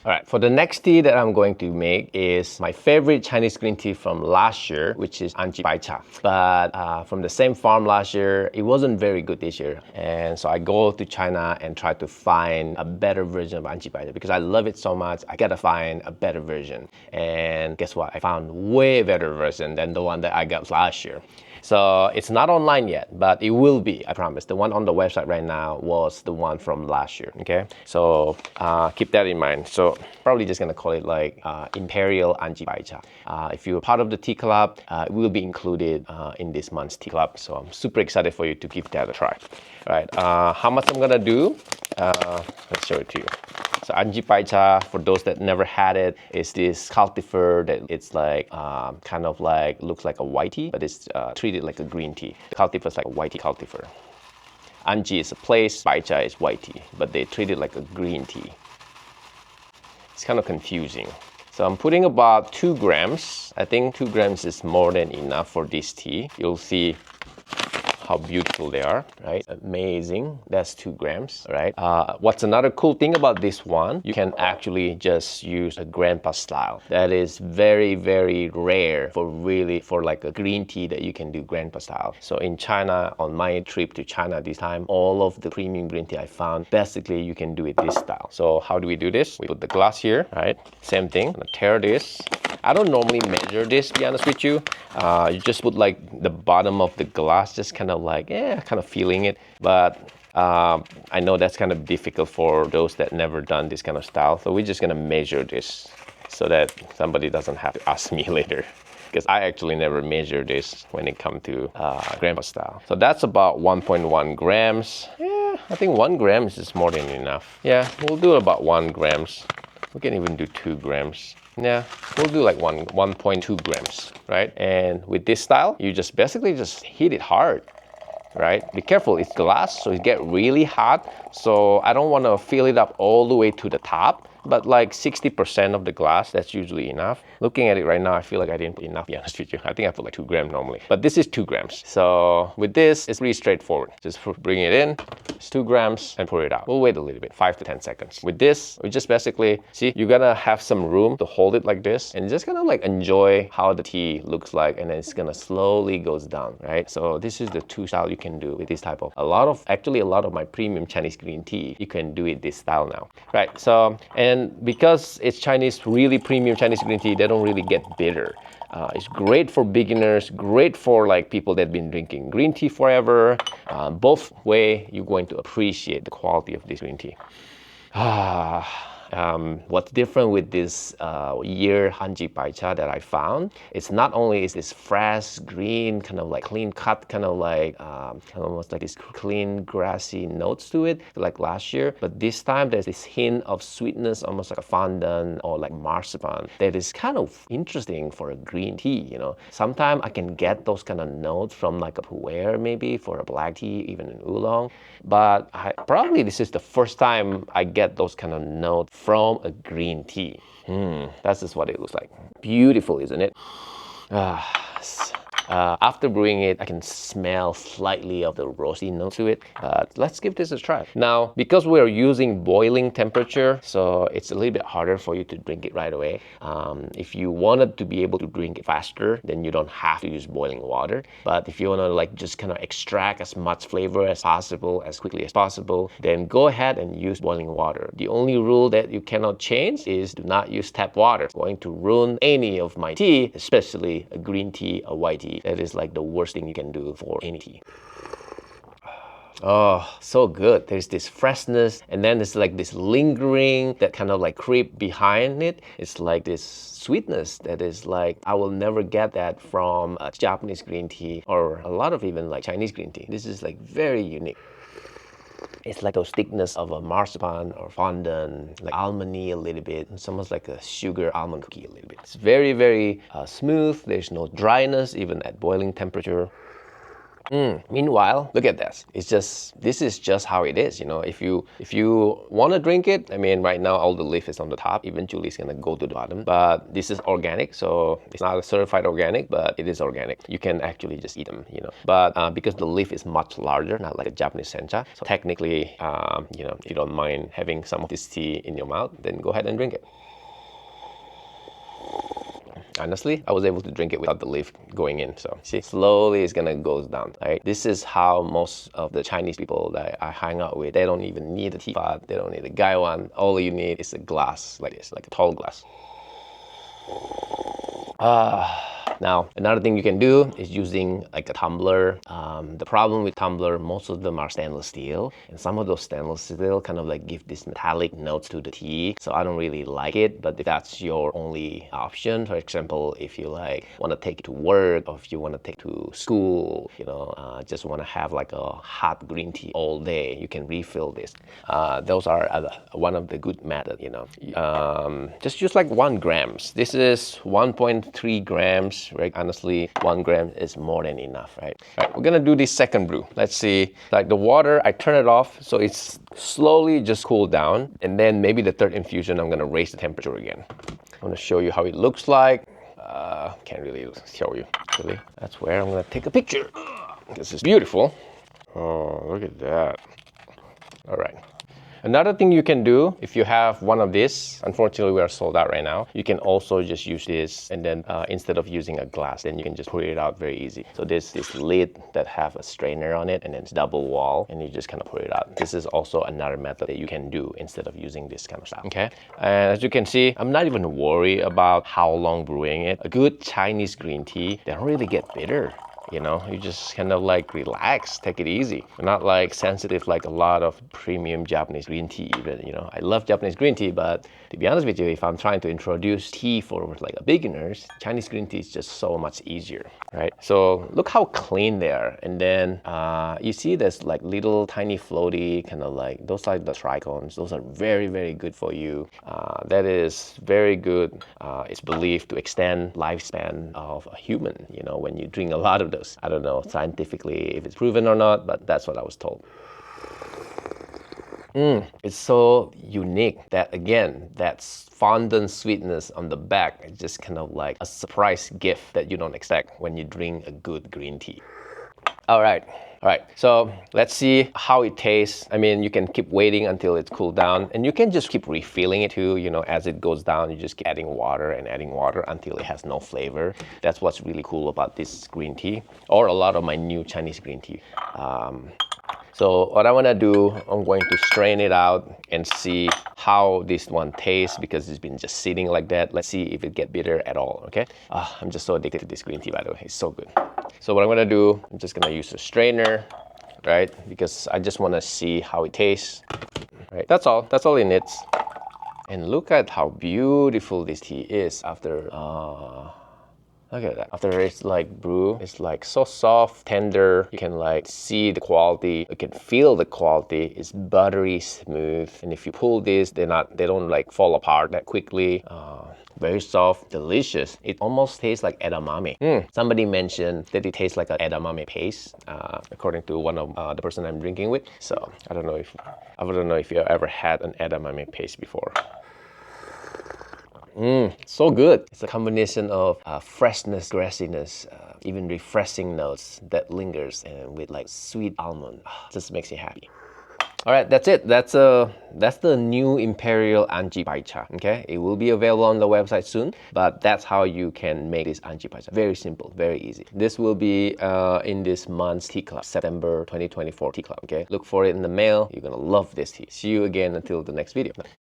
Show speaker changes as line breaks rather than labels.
All right, for the next tea that I'm going to make is my favorite Chinese green tea from last year, which is Anji Baicha. But from the same farm last year, it wasn't very good this year. And so I go to China and try to find a better version of Anji Baicha because I love it so much. I gotta find a better version. And guess what? I found way better version than the one that I got last year. So it's not online yet, but it will be, I promise. The one on the website right now was the one from last year, okay? So keep that in mind. So probably just gonna call it like Imperial Anji Baicha. If you're part of the tea club, it will be included in this month's tea club. So I'm super excited for you to give that a try. All right, how much I'm gonna do? Let's show it to you. So Anji Baicha, for those that never had it, is this cultivar that it's like kind of like looks like a white tea, but it's treated like a green tea. The cultivar is like a white tea cultivar. Anji is a place, Baicha is white tea, but they treat it like a green tea. It's kind of confusing. So I'm putting about 2 grams. I think 2 grams is more than enough for this tea. You'll see how beautiful they are, right? Amazing. That's 2 grams, right? What's another cool thing about this one? You can actually just use a grandpa style. That is very, very rare for like a green tea that you can do grandpa style. So in China, on my trip to China this time, all of the premium green tea I found, basically you can do it this style. So how do we do this? We put the glass here, right? Same thing. I'm gonna tear this. I don't normally measure this, to be honest with you. You just put like the bottom of the glass, just kind of like, kind of feeling it. But I know that's kind of difficult for those that never done this kind of style. So we're just gonna measure this so that somebody doesn't have to ask me later. Because I actually never measure this when it comes to grandpa style. So that's about 1.1 grams. Yeah, I think 1 gram is just more than enough. Yeah, we'll do about 1 grams. We can even do 2 grams. Yeah, we'll do like 1.2 grams, right? And with this style, you just basically just hit it hard, right? Be careful, it's glass, so it get really hot. So I don't want to fill it up all the way to the top, but like 60% of the glass, that's usually enough. Looking at it right now, I feel like I didn't put enough, to be honest with you. I think I put like 2 grams normally, but this is 2 grams. So with this, it's pretty straightforward. Just bring it in, it's 2 grams, and pour it out. We'll wait a little bit, 5 to 10 seconds. With this, we just basically, see, you're gonna have some room to hold it like this, and just kind of like enjoy how the tea looks like, and then it's gonna slowly goes down, right? So this is the 2 style you can do with this type of, actually a lot of my premium Chinese green tea, you can do it this style now, right? So, and because it's Chinese, really premium Chinese green tea, they don't really get bitter. It's great for beginners, great for like people that have been drinking green tea forever. Both way, you're going to appreciate the quality of this green tea. What's different with this year Anji Baicha that I found, it's not only is this fresh, green, kind of like clean cut, kind of like almost like this clean, grassy notes to it, like last year, but this time there's this hint of sweetness, almost like a pandan or like marzipan, that is kind of interesting for a green tea, you know. Sometimes I can get those kind of notes from like a pu'er maybe for a black tea, even in oolong, but probably this is the first time I get those kind of notes from a green tea. That's just what it looks like. Beautiful, isn't it? After brewing it, I can smell slightly of the roasty note to it. Let's give this a try. Now, because we're using boiling temperature, so it's a little bit harder for you to drink it right away. If you wanted to be able to drink it faster, then you don't have to use boiling water. But if you want to like just kind of extract as much flavor as possible, as quickly as possible, then go ahead and use boiling water. The only rule that you cannot change is do not use tap water. It's going to ruin any of my tea, especially a green tea, a white tea. That is like the worst thing you can do for any tea. Oh, so good. There's this freshness, and then there's like this lingering that kind of like creep behind it. It's like this sweetness that is like, I will never get that from a Japanese green tea or a lot of even like Chinese green tea. This is like very unique. It's like those thickness of a marzipan or fondant, like almondy a little bit. It's almost like a sugar almond cookie a little bit. It's very, very smooth. There's no dryness even at boiling temperature. Meanwhile, look at this. This is just how it is. If you want to drink it, I mean, right now all the leaf is on the top. Eventually, it's gonna go to the bottom. But this is organic, so it's not a certified organic, but it is organic. You can actually just eat them. But because the leaf is much larger, not like a Japanese sencha, so technically, if you don't mind having some of this tea in your mouth, then go ahead and drink it. Honestly, I was able to drink it without the leaf going in. So see, slowly it's gonna go down, right? This is how most of the Chinese people that I hang out with, they don't even need a teapot, they don't need a gaiwan. All you need is a glass like this, like a tall glass. Now, another thing you can do is using like a tumbler. The problem with tumbler, most of them are stainless steel, and some of those stainless steel kind of like give this metallic notes to the tea. So I don't really like it, but if that's your only option, for example, if you like want to take it to work, or if you want to take it to school, just want to have like a hot green tea all day, you can refill this. Those are one of the good methods, just use like 1 grams. This is 1.3 grams. Right? Honestly, 1 gram is more than enough, right? We're gonna do this second brew. Let's see, like the water, I turn it off so it's slowly just cool down, and then maybe the third infusion, I'm gonna raise the temperature again. I'm gonna show you how it looks like. Can't really show you, really. That's where I'm gonna take a picture. This is beautiful. Oh, look at that. All right. Another thing you can do, if you have one of these, unfortunately we are sold out right now, you can also just use this, and then instead of using a glass, then you can just pour it out very easy. So this lid that have a strainer on it, and then it's double wall, and you just kind of pour it out. This is also another method that you can do instead of using this kind of stuff, okay? And as you can see, I'm not even worried about how long brewing it. A good Chinese green tea, they don't really get bitter. You just kind of like relax, take it easy. You're not like sensitive like a lot of premium Japanese green tea even, I love Japanese green tea, but to be honest with you, if I'm trying to introduce tea for like a beginners, Chinese green tea is just so much easier, right? So look how clean they are. And then you see there's like little tiny floaty, kind of like, those are the trichomes. Those are very, very good for you. That is very good. It's believed to extend lifespan of a human, when you drink a lot of those. I don't know scientifically if it's proven or not, but that's what I was told. It's so unique that, again, that's fondant sweetness on the back. It's just kind of like a surprise gift that you don't expect when you drink a good green tea. All right, so let's see how it tastes. I mean, you can keep waiting until it's cooled down, and you can just keep refilling it too. As it goes down, you just keep adding water until it has no flavor. That's what's really cool about this green tea, or a lot of my new Chinese green tea. So what I want to do, I'm going to strain it out and see how this one tastes, because it's been just sitting like that. Let's see if it gets bitter at all, okay? I'm just so addicted to this green tea, by the way. It's so good. So what I'm going to do, I'm just going to use a strainer, right? Because I just want to see how it tastes, right? That's all it needs. And look at how beautiful this tea is after... Look at that. After it's like brew, it's like so soft, tender. You can like see the quality. You can feel the quality. It's buttery smooth. And if you pull this, they don't like fall apart that quickly. Very soft, delicious. It almost tastes like edamame. Somebody mentioned that it tastes like an edamame paste, according to one of the person I'm drinking with. So I don't know if you ever had an edamame paste before. So good. It's a combination of freshness, grassiness, even refreshing notes that lingers, and with like sweet almond. Just makes you happy. All right, that's it. That's the new Imperial Anji Baicha. Okay, it will be available on the website soon, but that's how you can make this Anji Baicha. Very simple, very easy. This will be in this month's tea club, September 2024 tea club. Okay, look for it in the mail. You're gonna love this tea. See you again until the next video.